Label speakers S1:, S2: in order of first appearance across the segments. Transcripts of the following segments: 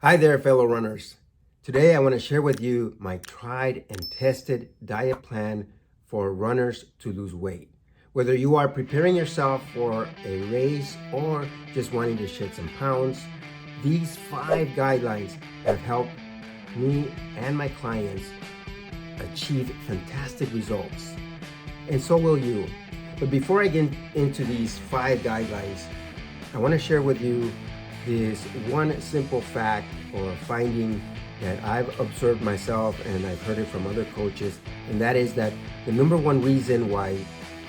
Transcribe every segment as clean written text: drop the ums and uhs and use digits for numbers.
S1: Hi there, fellow runners. Today I want to share with you my tried and tested diet plan for runners to lose weight. Whether you are preparing yourself for a race or just wanting to shed some pounds, these 5 guidelines have helped me and my clients achieve fantastic results. And so will you. But before I get into these 5 guidelines, I want to share with you this one simple fact or finding that I've observed myself and I've heard it from other coaches, and that is that the number one reason why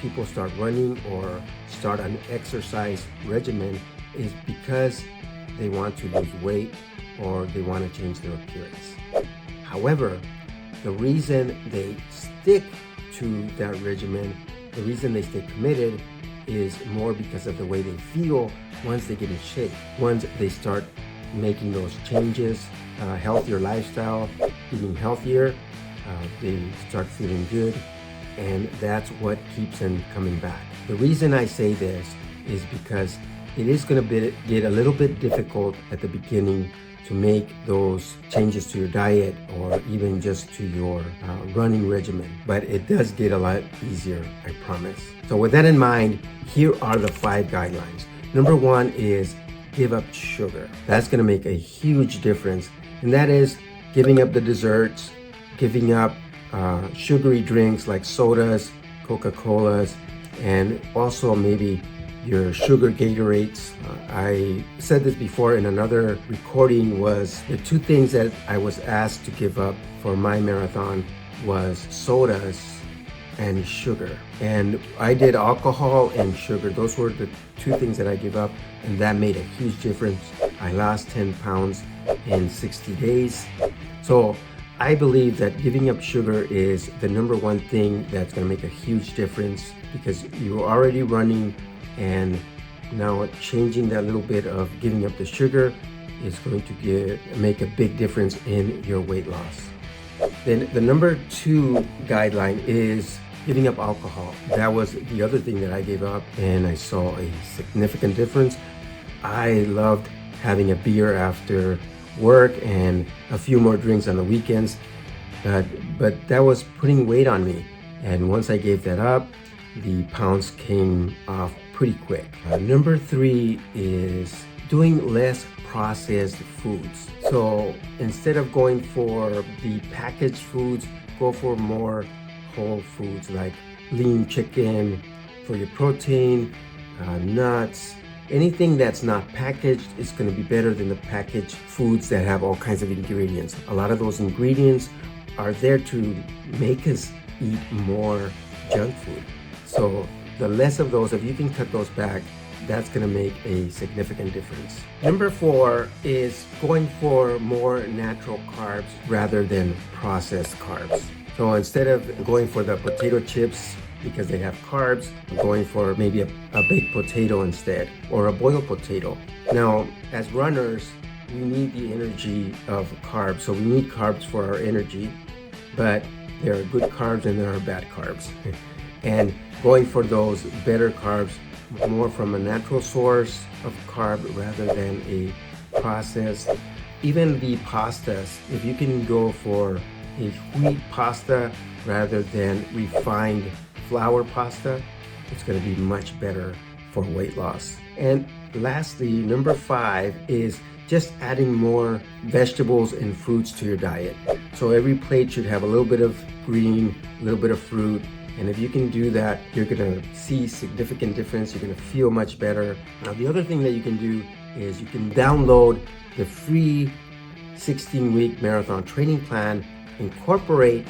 S1: people start running or start an exercise regimen is because they want to lose weight or they want to change their appearance. However, the reason they stick to that regimen, the reason they stay committed, is more because of the way they feel once they get in shape. Once they start making those changes, healthier lifestyle, eating healthier, they start feeling good, and that's what keeps them coming back. The reason I say this is because it is going to get a little bit difficult at the beginning to make those changes to your diet or even just to your running regimen. But it does get a lot easier, I promise. So with that in mind, here are the 5 guidelines. Number 1 is give up sugar. That's gonna make a huge difference. And that is giving up the desserts, giving up sugary drinks like sodas, Coca-Colas, and also maybe your sugar Gatorades. I said this before in another recording, was the 2 things that I was asked to give up for my marathon was sodas and sugar. And I did alcohol and sugar. Those were the 2 things that I gave up, and that made a huge difference. I lost 10 pounds in 60 days. So I believe that giving up sugar is the number 1 thing that's gonna make a huge difference, because you're already running, and now changing that little bit of giving up the sugar is going to make a big difference in your weight loss. Then the number 2 guideline is giving up alcohol. That was the other thing that I gave up, and I saw a significant difference. I loved having a beer after work and a few more drinks on the weekends, but that was putting weight on me. And once I gave that up, the pounds came off pretty quick. Number 3 is doing less processed foods. So instead of going for the packaged foods, go for more whole foods like lean chicken for your protein, nuts. Anything that's not packaged is going to be better than the packaged foods that have all kinds of ingredients. A lot of those ingredients are there to make us eat more junk food. So the less of those, if you can cut those back, that's gonna make a significant difference. Number 4 is going for more natural carbs rather than processed carbs. So instead of going for the potato chips because they have carbs, I'm going for maybe a baked potato instead, or a boiled potato. Now, as runners, we need the energy of carbs. So we need carbs for our energy, but there are good carbs and there are bad carbs. And going for those better carbs, more from a natural source of carb rather than a processed. Even the pastas, if you can go for a wheat pasta rather than refined flour pasta, it's going to be much better for weight loss. And lastly, number 5 is just adding more vegetables and fruits to your diet. So every plate should have a little bit of green, a little bit of fruit. And if you can do that, you're gonna see significant difference. You're gonna feel much better. Now, the other thing that you can do is you can download the free 16-week marathon training plan, incorporate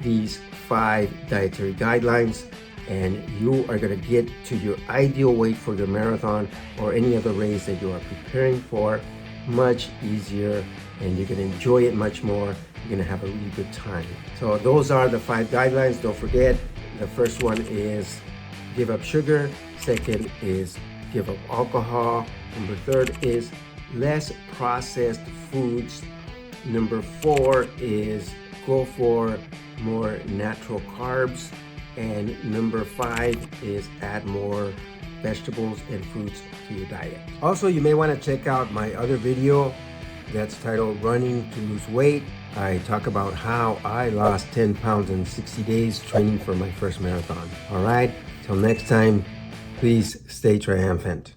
S1: these 5 dietary guidelines, and you are gonna get to your ideal weight for the marathon or any other race that you are preparing for much easier, and you're gonna enjoy it much more. You're gonna have a really good time. So those are the 5 guidelines. Don't forget, the first one is give up sugar. Second is give up alcohol. Number 3 is less processed foods. Number 4 is go for more natural carbs. And number 5 is add more vegetables and fruits to your diet. Also, you may want to check out my other video that's titled Running to Lose Weight. I talk about how I lost 10 pounds in 60 days training for my first marathon. All right, till next time, please stay triumphant.